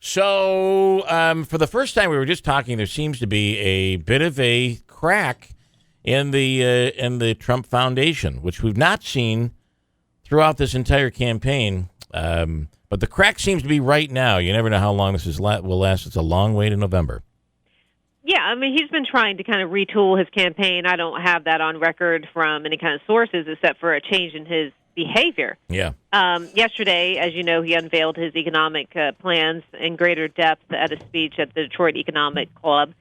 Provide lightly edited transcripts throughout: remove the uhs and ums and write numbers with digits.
So, for the first time, we were just talking. There seems to be a bit of a crack in the Trump Foundation, which we've not seen throughout this entire campaign. But the crack seems to be right now. You never know how long this will last. It's a long way to November. Yeah, I mean, he's been trying to kind of retool his campaign. I don't have that on record from any kind of sources except for a change in his behavior. Yeah. Yesterday, as you know, he unveiled his economic plans in greater depth at a speech at the Detroit Economic Club.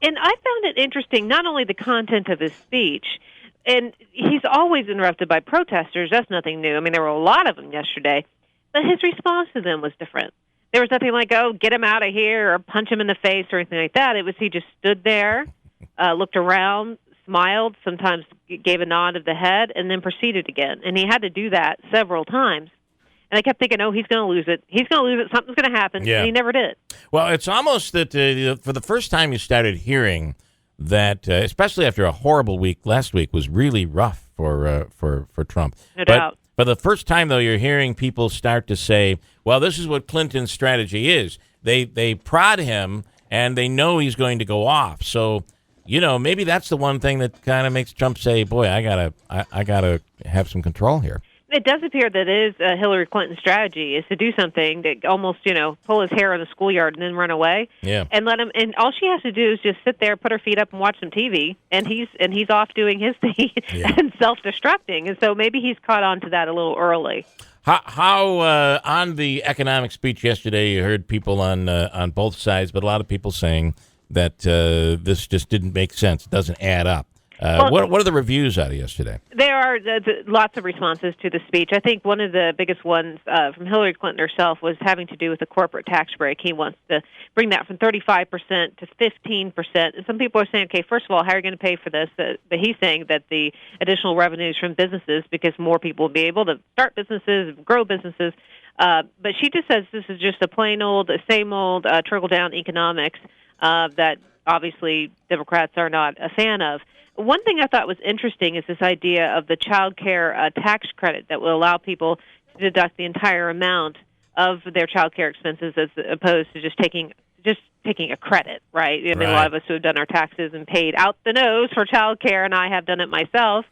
And I found it interesting, not only the content of his speech, and he's always interrupted by protesters. That's nothing new. I mean, there were a lot of them yesterday. But his response to them was different. There was nothing like, oh, get him out of here or punch him in the face or anything like that. It was he just stood there, looked around, smiled, sometimes gave a nod of the head, and then proceeded again. And he had to do that several times. And I kept thinking, oh, he's going to lose it. He's going to lose it. Something's going to happen. Yeah. And he never did. Well, it's almost that for the first time you started hearing that, especially after a horrible week, last week was really rough for Trump. No doubt. For the first time, though, you're hearing people start to say, well, this is what Clinton's strategy is. They prod him, and they know he's going to go off. So, maybe that's the one thing that kind of makes Trump say, boy, I gotta have some control here. It does appear that it is Hillary Clinton's strategy is to do something that almost, pull his hair in the schoolyard and then run away. Yeah. And let him. And all she has to do is just sit there, put her feet up, and watch some TV. And he's off doing his thing and self-destructing. And so maybe he's caught on to that a little early. How on the economic speech yesterday, you heard people on both sides, but a lot of people saying that this just didn't make sense. It doesn't add up. What are the reviews out of yesterday? There are lots of responses to the speech. I think one of the biggest ones from Hillary Clinton herself was having to do with the corporate tax break. He wants to bring that from 35% to 15%. And some people are saying, okay, first of all, how are you going to pay for this? But he's saying that the additional revenues from businesses, because more people will be able to start businesses, grow businesses. But she just says this is just a plain old, same old trickle-down economics that obviously Democrats are not a fan of. One thing I thought was interesting is this idea of the child care tax credit that will allow people to deduct the entire amount of their child care expenses as opposed to just taking a credit, right? I mean, a lot of us who have done our taxes and paid out the nose for child care, and I have done it myself,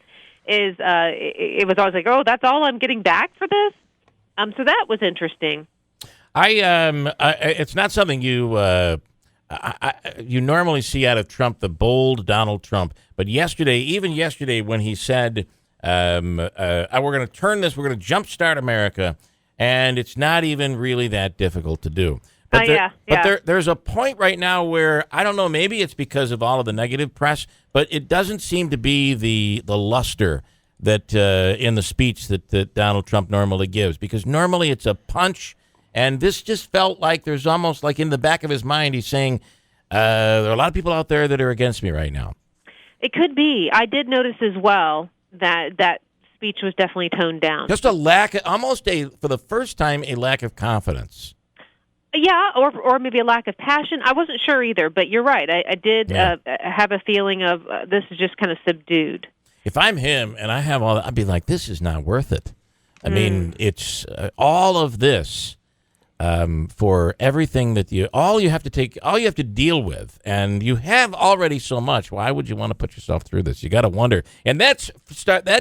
it was always like, oh, that's all I'm getting back for this? So that was interesting. It's not something you normally see out of Trump, the bold Donald Trump. But even yesterday, when he said, we're going to turn this, we're going to jumpstart America, and it's not even really that difficult to do. But there's a point right now where, I don't know, maybe it's because of all of the negative press, but it doesn't seem to be the luster that in the speech that Donald Trump normally gives, because normally it's a punch. And this just felt like there's almost like in the back of his mind, he's saying, there are a lot of people out there that are against me right now. It could be. I did notice as well that speech was definitely toned down. Just for the first time, a lack of confidence. Yeah, or maybe a lack of passion. I wasn't sure either, but you're right. I did have a feeling of this is just kind of subdued. If I'm him and I have all that, I'd be like, this is not worth it. I mean, it's all of this. For everything all you have to deal with, and you have already so much. Why would you want to put yourself through this? You got to wonder, and that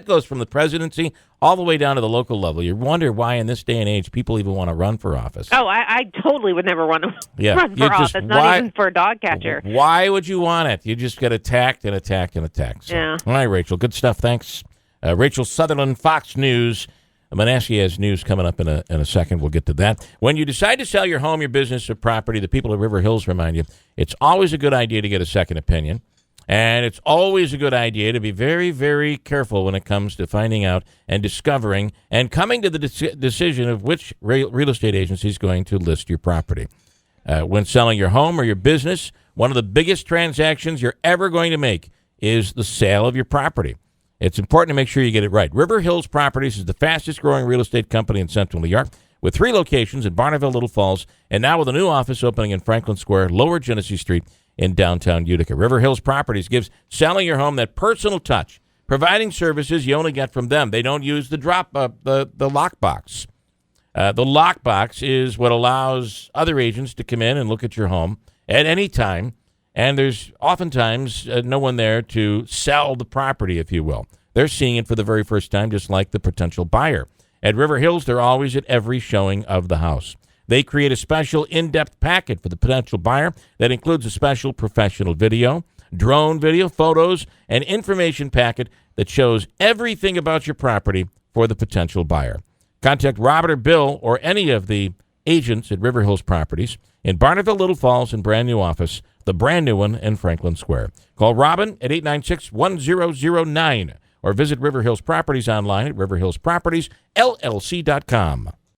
goes from the presidency all the way down to the local level. You wonder why, in this day and age, people even want to run for office. Oh, I totally would never want to run for office, not even for a dog catcher. Why would you want it? You just get attacked and attacked and attacked. So, yeah. All right, Rachel, good stuff. Thanks, Rachel Sutherland, Fox News. Manasseh has news coming up in a second. We'll get to that. When you decide to sell your home, your business, or property, the people of River Hills remind you, it's always a good idea to get a second opinion. And it's always a good idea to be very, very careful when it comes to finding out and discovering and coming to the decision of which real estate agency is going to list your property. When selling your home or your business, one of the biggest transactions you're ever going to make is the sale of your property. It's important to make sure you get it right. River Hills Properties is the fastest growing real estate company in Central New York, with 3 locations in Barneville, Little Falls, and now with a new office opening in Franklin Square, Lower Genesee Street in downtown Utica. River Hills Properties gives selling your home that personal touch, providing services you only get from them. They don't use the lockbox. The lockbox is what allows other agents to come in and look at your home at any time, and there's oftentimes no one there to sell the property, if you will. They're seeing it for the very first time, just like the potential buyer. At River Hills, they're always at every showing of the house. They create a special in-depth packet for the potential buyer that includes a special professional video, drone video, photos, and information packet that shows everything about your property for the potential buyer. Contact Robert or Bill or any of the agents at River Hills Properties in Barneville, Little Falls, and brand new office, the brand new one in Franklin Square. Call Robin at 896-1009 or visit River Hills Properties online at riverhillspropertiesllc.com.